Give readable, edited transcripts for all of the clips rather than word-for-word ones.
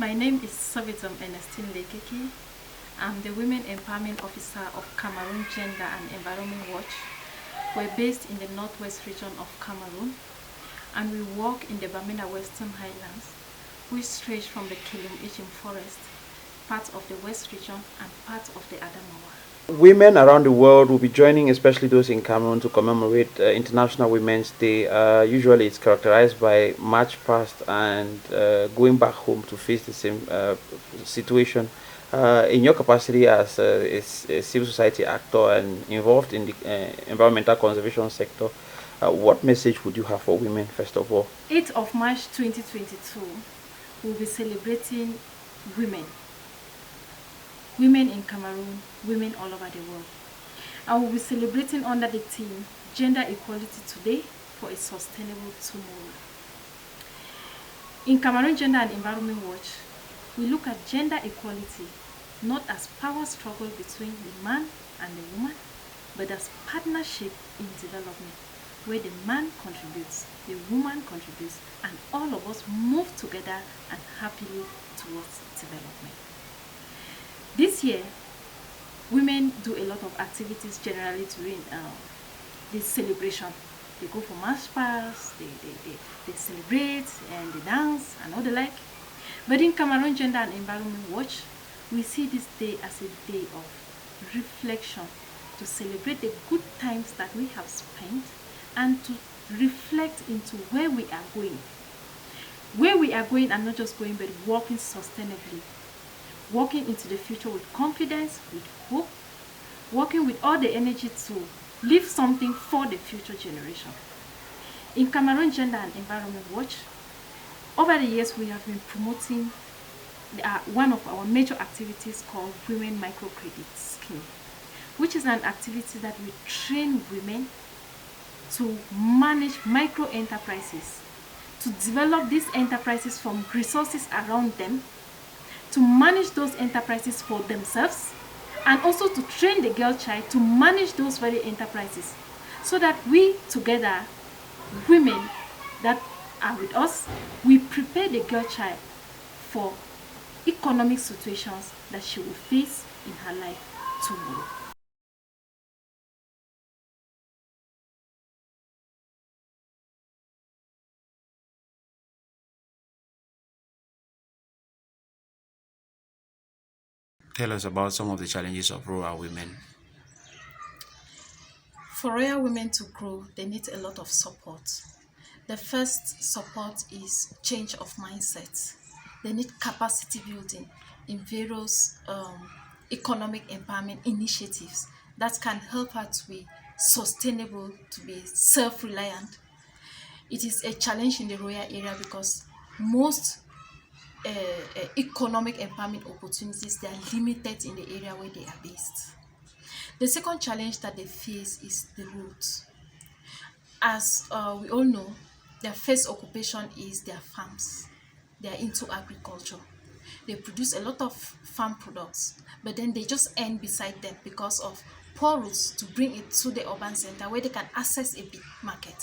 My name is Savitam Ernestine Lekeki. I'm the Women Empowerment Officer of Cameroon Gender and Environment Watch. We're based in the northwest region of Cameroon, and we work in the Bamenda Western Highlands, which stretch from the Kilum Forest, part of the West region and part of the Adamawa. Women around the world will be joining, especially those in Cameroon, to commemorate International Women's Day. Usually, it's characterized by march past and going back home to face the same situation. In your capacity as a civil society actor and involved in the environmental conservation sector, what message would you have for women, first of all? 8th of March 2022, we'll be celebrating women. Women in Cameroon, women all over the world. I will be celebrating under the theme Gender Equality Today for a Sustainable Tomorrow. In Cameroon Gender and Environment Watch, we look at gender equality not as power struggle between the man and the woman, but as partnership in development, where the man contributes, the woman contributes, and all of us move together and happily towards development. This year, women do a lot of activities generally during this celebration. They go for march past, they celebrate and they dance and all the like. But in Cameroon Gender and Environment Watch, we see this day as a day of reflection, to celebrate the good times that we have spent and to reflect into where we are going. Where we are going, and not just going, but walking sustainably. Walking into the future with confidence, with hope, working with all the energy to leave something for the future generation. In Cameroon Gender and Environment Watch, over the years we have been promoting one of our major activities called Women Microcredit Scheme, which is an activity that we train women to manage micro enterprises, to develop these enterprises from resources around them, to manage those enterprises for themselves, and also to train the girl child to manage those very enterprises, so that we together, women that are with us, we prepare the girl child for economic situations that she will face in her life tomorrow. Tell us about some of the challenges of rural women. For rural women to grow, they need a lot of support. The first support is change of mindset. They need capacity building in various economic empowerment initiatives that can help her to be sustainable, to be self-reliant. It is a challenge in the rural area because most economic empowerment opportunities, they are limited in the area where they are based. The second challenge that they face is the roots. As we all know, their first occupation is their farms. They are into agriculture. They produce a lot of farm products, but then they just end beside them because of poor routes to bring it to the urban center where they can access a big market.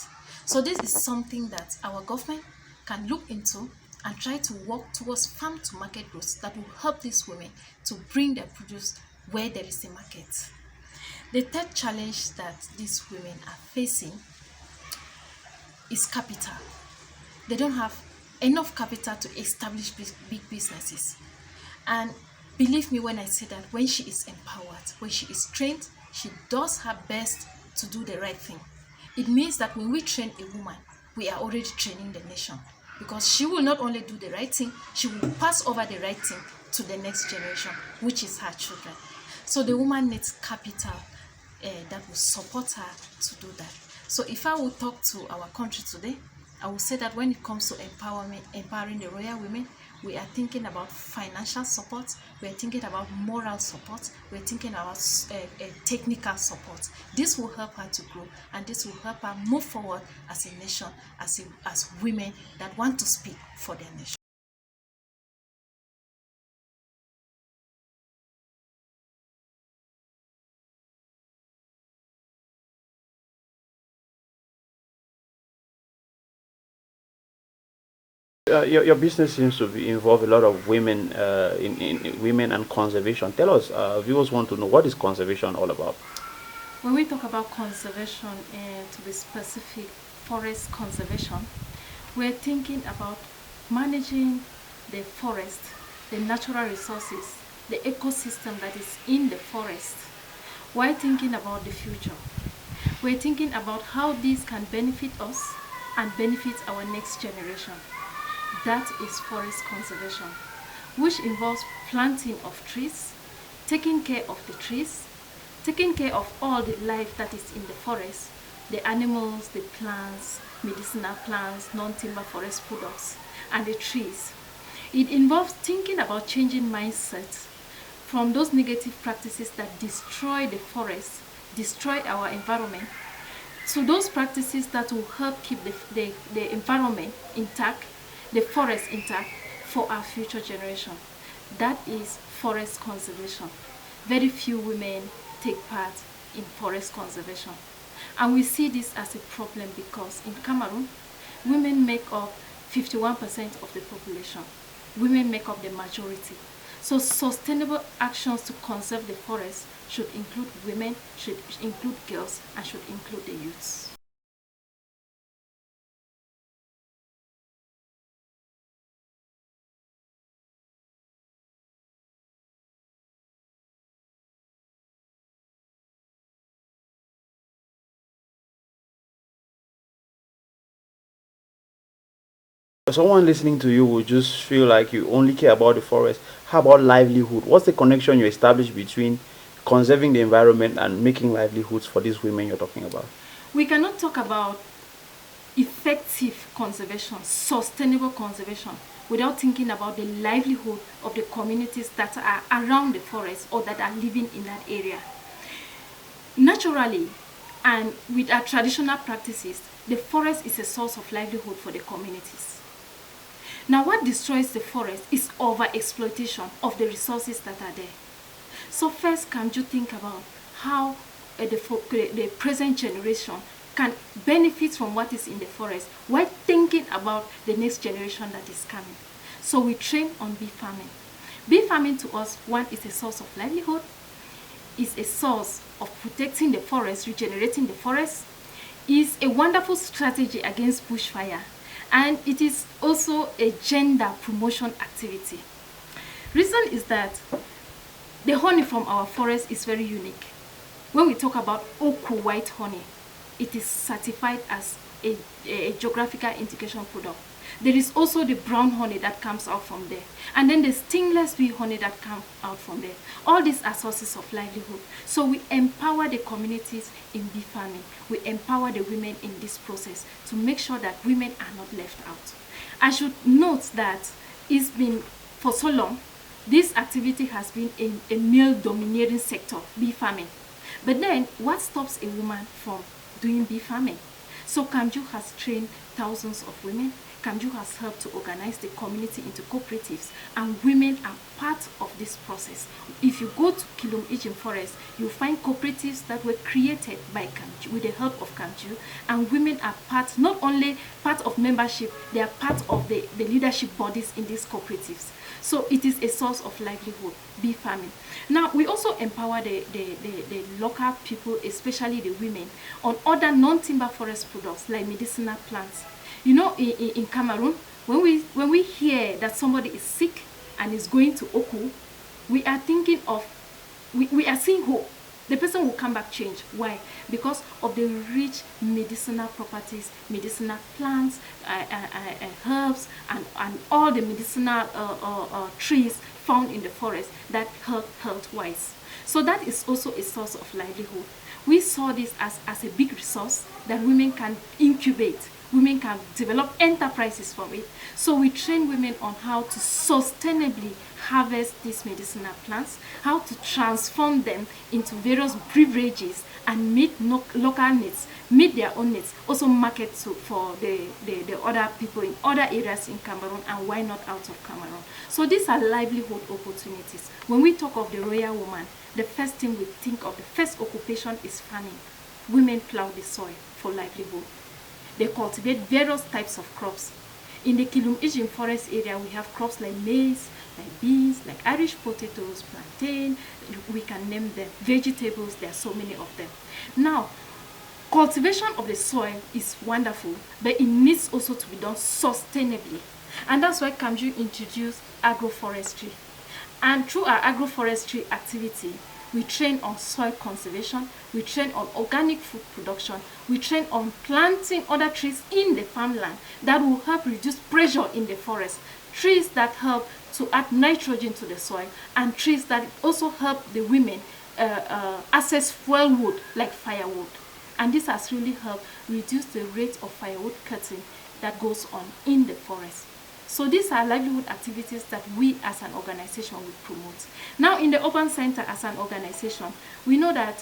So this is something that our government can look into and try to work towards farm to market routes that will help these women to bring their produce where there is a market. The third challenge that these women are facing is capital. They don't have enough capital to establish big businesses. And believe me when I say that when she is empowered, when she is trained, she does her best to do the right thing. It means that when we train a woman, we are already training the nation, because she will not only do the right thing, she will pass over the right thing to the next generation, which is her children. So the woman needs capital that will support her to do that. So if I will talk to our country today, I will say that when it comes to empowering the royal women, we are thinking about financial support, we are thinking about moral support, we are thinking about technical support. This will help her to grow, and this will help her move forward as a nation, as women that want to speak for their nation. Your business seems to be involve a lot of women in women and conservation. Tell us, viewers want to know, what is conservation all about? When we talk about conservation, and to be specific, forest conservation, we're thinking about managing the forest, the natural resources, the ecosystem that is in the forest, while thinking about the future. We're thinking about how this can benefit us and benefit our next generation. That is forest conservation, which involves planting of trees, taking care of the trees, taking care of all the life that is in the forest, the animals, the plants, medicinal plants, non-timber forest products, and the trees. It involves thinking about changing mindsets from those negative practices that destroy the forest, destroy our environment, to those practices that will help keep the environment intact, the forest intact for our future generation. That is forest conservation. Very few women take part in forest conservation. And we see this as a problem because in Cameroon, women make up 51% of the population. Women make up the majority. So sustainable actions to conserve the forest should include women, should include girls, and should include the youths. Someone listening to you will just feel like you only care about the forest. How about livelihood? What's the connection you establish between conserving the environment and making livelihoods for these women you're talking about? We cannot talk about effective conservation, sustainable conservation, without thinking about the livelihood of the communities that are around the forest or that are living in that area. Naturally, and with our traditional practices, the forest is a source of livelihood for the communities. Now, what destroys the forest is over-exploitation of the resources that are there. So first, can you think about how the present generation can benefit from what is in the forest while thinking about the next generation that is coming? So we train on bee farming. Bee farming to us, one, is a source of livelihood, is a source of protecting the forest, regenerating the forest, is a wonderful strategy against bushfire, and it is also a gender promotion activity. Reason is that the honey from our forest is very unique. When we talk about Oku white honey, it is certified as a geographical indication product. There is also the brown honey that comes out from there. And then the stingless bee honey that comes out from there. All these are sources of livelihood. So we empower the communities in bee farming. We empower the women in this process to make sure that women are not left out. I should note that it's been, for so long, this activity has been a male-dominating sector, bee farming. But then, what stops a woman from doing bee farming? So Camgew has trained thousands of women. Camgew has helped to organize the community into cooperatives, and women are part of this process. If you go to Kilum Ijim Forest, you'll find cooperatives that were created by Camgew, with the help of Camgew, and women are part, not only part of membership, they are part of the leadership bodies in these cooperatives. So it is a source of livelihood, bee farming. Now, we also empower the local people, especially the women, on other non-timber forest products like medicinal plants. You know, in Cameroon, when we hear that somebody is sick and is going to Oku, we are thinking of, we are seeing hope. The person will come back changed. Why? Because of the rich medicinal properties, medicinal plants, herbs, and all the medicinal trees found in the forest that help health-wise. So that is also a source of livelihood. We saw this as a big resource that women can incubate. Women can develop enterprises from it. So we train women on how to sustainably harvest these medicinal plants, how to transform them into various beverages and meet local needs, meet their own needs, also market for the other people in other areas in Cameroon, and why not out of Cameroon. So these are livelihood opportunities. When we talk of the royal woman, the first thing we think of, the first occupation is farming. Women plow the soil for livelihood. They cultivate various types of crops. In the Kilum forest area, we have crops like maize, like beans, like Irish potatoes, plantain, we can name them. Vegetables, there are so many of them. Now, cultivation of the soil is wonderful, but it needs also to be done sustainably. And that's why Camgew introduced agroforestry. And through our agroforestry activity, we train on soil conservation, we train on organic food production, we train on planting other trees in the farmland that will help reduce pressure in the forest. Trees that help to add nitrogen to the soil, and trees that also help the women access fuel wood like firewood. And this has really helped reduce the rate of firewood cutting that goes on in the forest. So these are livelihood activities that we as an organization will promote. Now in the Urban Center as an organization, we know that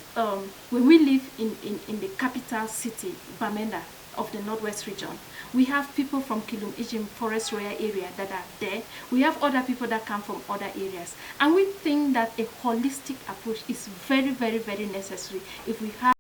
when we live in the capital city, Bamenda, of the Northwest region, we have people from Kilum Forest Royal area that are there. We have other people that come from other areas. And we think that a holistic approach is very, very, very necessary if we have